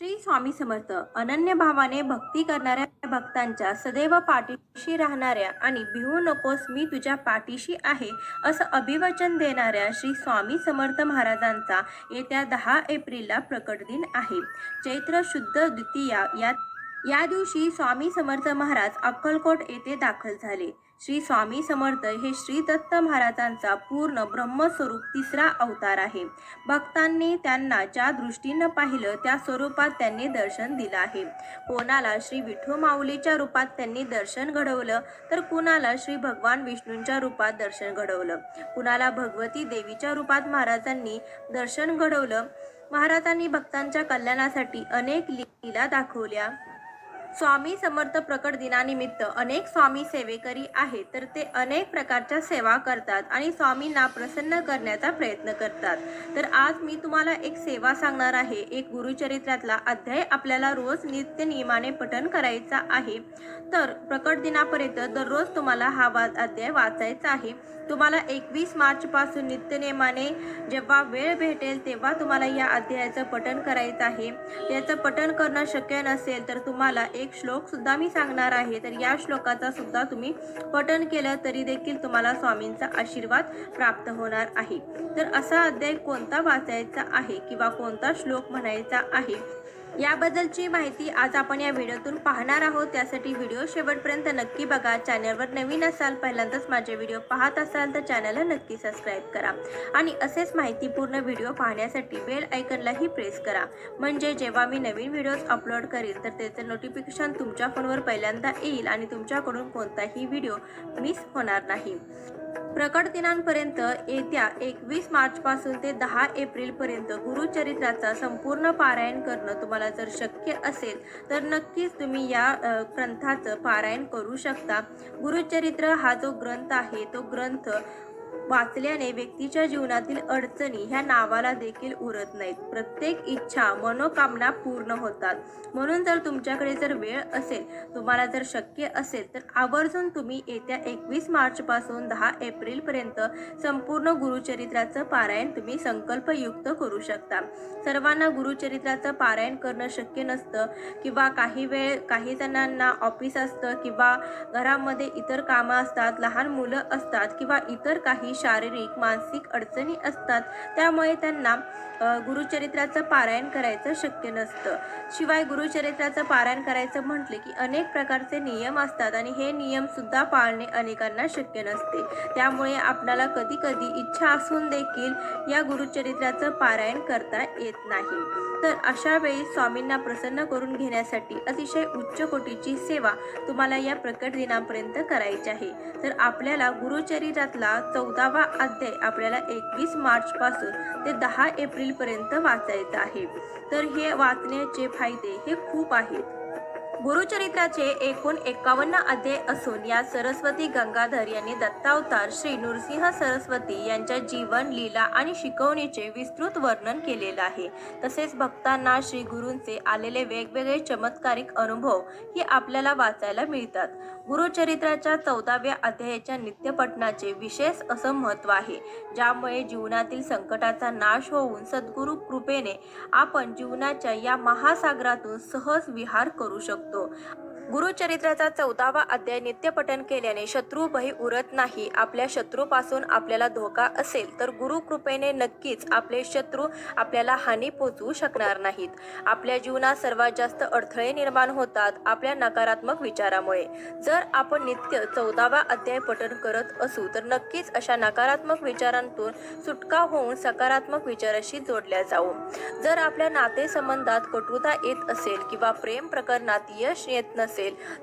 श्री स्वामी समर्थ अनन्य भावाने भक्ती करणाऱ्या भक्तांच्या सदैव पाठीशी राहणाऱ्या आणि भिवू नकोस मी तुझ्या पाठीशी आहे असं अभिवचन देणाऱ्या श्री स्वामी समर्थ महाराजांचा येत्या 10 एप्रिलला प्रकट दिन आहे। चैत्र शुद्ध द्वितीया या दिवशी स्वामी समर्थ महाराज अक्कलकोट येथे दाखल झाले। श्री स्वामी समर्थ हे श्री दत्त महाराजांचा पूर्ण ब्रह्मस्वरूप तिसरा अवतार आहे। भक्तांनी त्यांना ज्या दृष्टीनं पाहिलं त्या स्वरूपात त्यांनी दर्शन दिलं आहे। कोणाला श्री विठू माऊलीच्या रूपात त्यांनी दर्शन घडवलं तर कुणाला श्री भगवान विष्णूंच्या रूपात दर्शन घडवलं, कुणाला भगवती देवीच्या रूपात महाराजांनी दर्शन घडवलं। महाराजांनी भक्तांच्या कल्याणासाठी अनेक लीला दाखवल्या। स्वामी समर्थ प्रकट दिनानिमित्त अनेक स्वामी सेवेकरी आहेत, तर ते अनेक प्रकारच्या सेवा करतात आणि स्वामींना प्रसन्न करण्याचा प्रयत्न करतात। तर आज मी तुम्हाला एक सेवा सांगणार आहे। एक गुरुचरित्रातला अध्याय आपल्याला रोज नित्य नियमाने पठण करायचा आहे। तर प्रकट दिनापर्यंत दररोज तुम्हाला हा अध्याय वाचायचा आहे। तुम्हाला 21 मार्च पासून नित्य नियमाने जेव्हा वेळ भेटेल तेव्हा तुम्हाला या अध्यायाचं पठण करायचं आहे। याचं पठण करणं शक्य नसेल तर तुम्हाला एक श्लोक सुद्धा मी सांगणार आहे, तर या श्लोकाचा सुद्धा तुम्ही पठण केलं तरी देखील तुम्हाला स्वामींचा आशीर्वाद प्राप्त होणार आहे। तर असा अध्याय कोणता वाचायचा आहे किंवा कोणता श्लोक म्हणायचा आहे याबद्दलची माहिती आज आपण या व्हिडिओतून पाहणार आहोत। त्यासाठी व्हिडिओ शेवटपर्यंत नक्की बघा। चॅनलवर नवीन असाल, पहिल्यांदाच माझे व्हिडिओ पाहत असाल तर चॅनलला नक्की सबस्क्राईब करा आणि असेच माहितीपूर्ण व्हिडिओ पाहण्यासाठी बेल आयकॉनलाही प्रेस करा, म्हणजे जेव्हा मी नवीन व्हिडिओज अपलोड करेल तर त्याचे नोटिफिकेशन तुमच्या फोनवर पहिल्यांदा येईल आणि तुमच्याकडून कोणताही व्हिडिओ मिस होणार नाही। प्रकट दिनांपर्यंत येत्या 21 मार्च पासून ते 10 एप्रिल पर्यंत गुरुचरित्राचा संपूर्ण पारायण करणं तुम्हाला जर शक्य असेल तर नक्कीच तुम्ही या ग्रंथाचं पारायण करू शकता। गुरुचरित्र हा जो ग्रंथ आहे तो ग्रंथ वाचल्याने व्यक्तीच्या जीवनातील अडचणी ह्या नावाला देखील उरत नाहीत। प्रत्येक इच्छा मनोकामना पूर्ण होतात। म्हणून जर तुमच्याकडे जर वेळ असेल, तुम्हाला जर शक्य असेल तर आवर्जून तुम्ही येत्या 21 मार्च पासून 10 एप्रिल पर्यंत संपूर्ण गुरुचरित्राचं पारायण तुम्ही संकल्पयुक्त करू शकता। सर्वांना गुरुचरित्राचं पारायण करणं शक्य नसतं किंवा काही जणांना ऑफिस असतं किंवा घरामध्ये इतर कामं असतात, लहान मुलं असतात किंवा इतर काही शारीरिक मानसिक अडचणी असतात, त्यामुळे त्यांना गुरुचरित्राचं पारायण करायचं शक्य नसतं। शिवाय गुरुचरित्राचं पारायण करायचं म्हटले की अनेक प्रकारचे नियम असतात आणि हे नियम सुद्धा पाळणे अनेकांना शक्य नसते। त्यामुळे आपल्याला कधी कधी इच्छा असून देखील या गुरुचरित्राचं पारायण करता येत नाही। तर अशा वेळी स्वामींना प्रसन्न करून घेण्यासाठी अतिशय उच्च कोटीची सेवा तुम्हाला या प्रकट दिनापर्यंत करायची आहे। तर आपल्याला गुरुचरित्रातला 14वा अध्याय आपल्याला 21 मार्च पासून ते 10 एप्रिल पर्यंत वाचायचा आहे। तर हे वाचण्याचे फायदे हे खूप आहेत। गुरुचरित्राचे एकूण 51 अध्याय असून या सरस्वती गंगाधर यांनी दत्तावतार श्री नृसिंह सरस्वती यांच्या जीवन लीला आणि शिकवणीचे विस्तृत वर्णन केलेलं आहे। तसेच भक्तांना श्री गुरूंचे आलेले वेगवेगळे चमत्कारिक अनुभव हे आपल्याला वाचायला मिळतात। गुरुचरित्राच्या 14व्या अध्यायाच्या नित्यपठणाचे विशेष असं महत्त्व आहे, ज्यामुळे जीवनातील संकटाचा नाश होऊन सद्गुरु कृपेने आपण जीवनाच्या या महासागरातून सहज विहार करू शकतो। गुरुचरित्राचा 14वा अध्याय नित्यपठण केल्याने शत्रू भय उरत नाही। आपल्या शत्रूपासून आपल्याला धोका असेल तर गुरु कृपेने नक्कीच आपले शत्रू आपल्याला हानी पोचवू शकणार नाहीत। आपल्या जीवनात सर्वात जास्त अडथळे निर्माण होतात आपल्या नकारात्मक विचारामुळे। जर आपण नित्य 14वा अध्याय पठण करत असू तर नक्कीच अशा नकारात्मक विचारांतून सुटका होऊन सकारात्मक विचाराशी जोडल्या जाऊ। जर आपल्या नातेसंबंधात कटुता येत असेल किंवा प्रेम प्रकरणात यश येत नसेल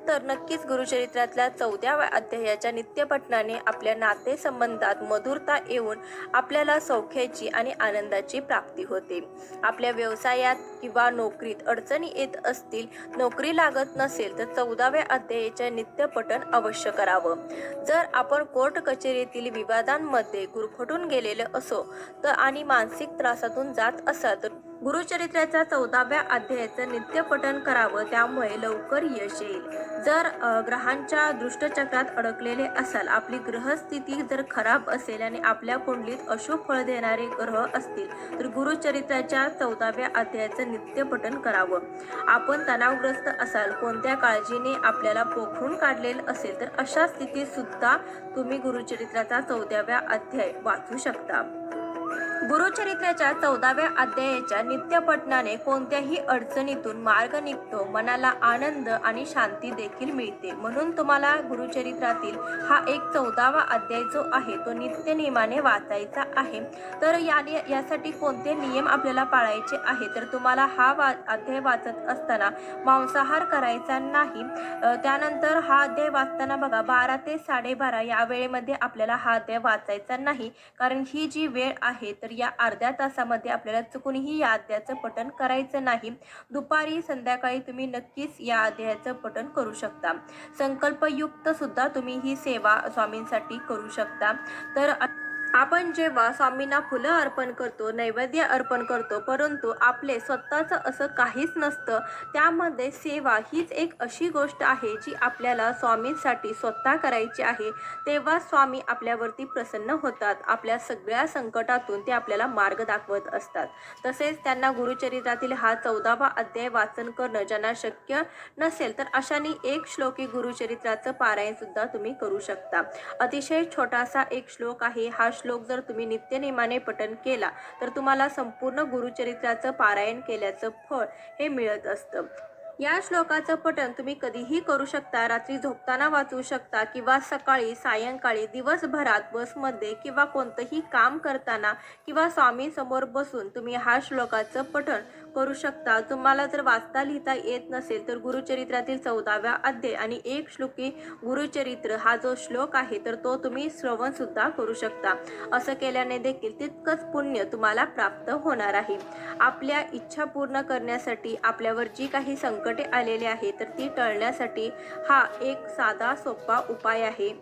तर नक्कीच गुरुचरित्रातल्या 14व्या अध्यायाच्या नित्यपठणाने आपल्या नातेसंबंधात मधुरता येऊन आपल्याला सौख्याची आणि आनंदाची प्राप्ती होते। आपल्या व्यवसायात किंवा नोकरीत अडचणी येत असतील, नोकरी लागत नसेल तर 14व्या अध्यायाचे नित्यपठण अवश्य करावं। जर आपण कोर्ट कचेरीतील विवादांमध्ये गुरफटून गेलेलं असो तर आणि मानसिक त्रासातून जात असाल तर गुरुचरित्राच्या 14व्या अध्यायाचं नित्यपठण करावं, त्यामुळे लवकर यश येईल. जर ग्रहांच्या दुष्टचक्रात अडकलेले असाल, आपली ग्रहस्थिती जर खराब असेल आणि आपल्या कुंडलीत अशुभ फळ देणारे ग्रह असतील, तर गुरुचरित्राच्या 14व्या अध्यायाचं नित्यपठण करावं. आपण तणावग्रस्त असाल, कोणत्या काळजीने आपल्याला पोखरून काढलेलं असेल, तर अशा स्थितीत सुद्धा तुम्ही गुरुचरित्राचा 14व्या अध्याय वाचू शकता. गुरुचरित्राच्या 14व्या अध्यायाच्या नित्यपठणाने कोणत्याही अडचणीतून मार्ग निघतो, मनाला आनंद आणि शांती देखील मिळते. म्हणून तुम्हाला गुरुचरित्रातील हा एक 14वा अध्याय जो आहे तो नित्य नियमाने वाचायचा आहे. तर यासाठी कोणते नियम आपल्याला पाळायचे आहे, तर तुम्हाला हा अध्याय वाचत असताना मांसाहार करायचा नाही. त्यानंतर हा अध्याय वाचताना बघा 12 ते 12:30 या वेळेमध्ये आपल्याला हा अध्याय वाचायचा नाही, कारण ही जी वेळ आहे तर या अर्ध्या तासामध्ये आपल्याला चुकूनही या अध्यायाचं पठण करायचं नाही. दुपारी संध्याकाळी तुम्ही नक्कीच या अध्यायाचं पठण करू शकता. संकल्पयुक्त सुद्धा तुम्ही ही सेवा स्वामींसाठी करू शकता. तर आपण जेव्हा स्वामींना फुलं अर्पण करतो, नैवेद्य अर्पण करतो, परंतु आपले स्वतःचं असं काहीच नसतं, त्यामध्ये सेवा हीच एक अशी गोष्ट आहे जी आपल्याला स्वामींसाठी स्वतः करायची आहे. तेव्हा स्वामी आपल्यावरती प्रसन्न होतात. आपल्या सगळ्या संकटातून ते आपल्याला मार्ग दाखवत असतात. तसेच त्यांना गुरुचरित्रातील हा 14वा अध्याय वाचन करणं ज्यांना शक्य नसेल, तर अशाने एक श्लोकी गुरुचरित्राचं पारायण सुद्धा तुम्ही करू शकता. अतिशय छोटासा एक श्लोक आहे. हा श्लोक जर तुम्ही नित्यनेमाने पठण केला तर तुम्हाला संपूर्ण गुरुचरित्राचं पारायण केल्याचं फळ हे मिळत असतं. या श्लोकाचं पठण तुम्ही कधीही करू शकता. रात्री झोपताना वाचू शकता किंवा सकाळी, सायंकाळी, दिवसभरात बसमध्ये किंवा कोणतंही काम करताना किंवा स्वामींसमोर बसून तुम्ही हा श्लोकाचं पठण करू शकता. तुम्हाला जर वाचता लिहिता येत नसेल तर गुरुचरित्रातील 14व्या अध्याय आणि एक श्लोकी गुरुचरित्र हा जो श्लोक आहे तर तो तुम्ही श्रवण सुद्धा करू शकता. असं केल्याने देखील तितकंच पुण्य तुम्हाला प्राप्त होणार आहे. आपल्या इच्छा पूर्ण करण्यासाठी, आपल्यावर जी काही संकटे आलेले आहे तर ती टळण्यासाठी हा एक साधा सोपा उपाय आहे.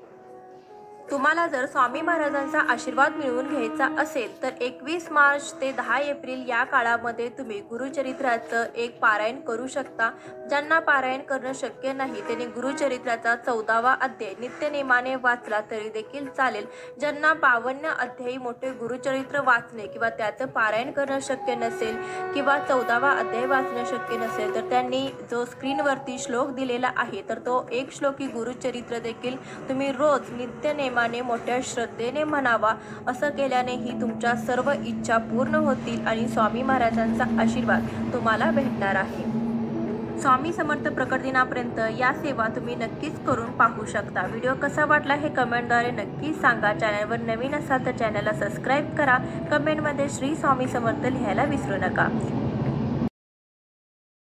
तुम्हाला जर स्वामी महाराजांचा आशीर्वाद मिळवून घ्यायचा असेल तर 21 मार्च ते 10 एप्रिल या काळामध्ये तुम्ही गुरुचरित्राचं एक पारायण करू शकता. ज्यांना पारायण करणं शक्य नाही त्यांनी गुरुचरित्राचा 14वा अध्याय नित्यनेमाने वाचला तरी देखील चालेल. ज्यांना 52 अध्यायी मोठे गुरुचरित्र वाचणे किंवा त्याचं पारायण करणं शक्य नसेल किंवा 14वा अध्याय वाचणं शक्य नसेल तर त्यांनी जो स्क्रीनवरती श्लोक दिलेला आहे तर तो एक श्लोकी गुरुचरित्र देखील तुम्ही रोज नित्यनेमाने मोठ्या श्रद्धेने म्हणावा. असं केल्यानेही तुमच्या सर्व इच्छा पूर्ण होतील आणि स्वामी महाराजांचा आशीर्वाद तुम्हाला भेटणार आहे. स्वामी समर्थ प्रकट दिनापर्यंत या सेवा तुम्ही नक्कीच करून पाहू शकता. व्हिडिओ कसा वाटला हे कमेंटद्वारे नक्कीच सांगा. चॅनलवर नवीन असाल तर चॅनलला सबस्क्राईब करा. कमेंटमध्ये श्री स्वामी समर्थ लिहायला विसरू नका.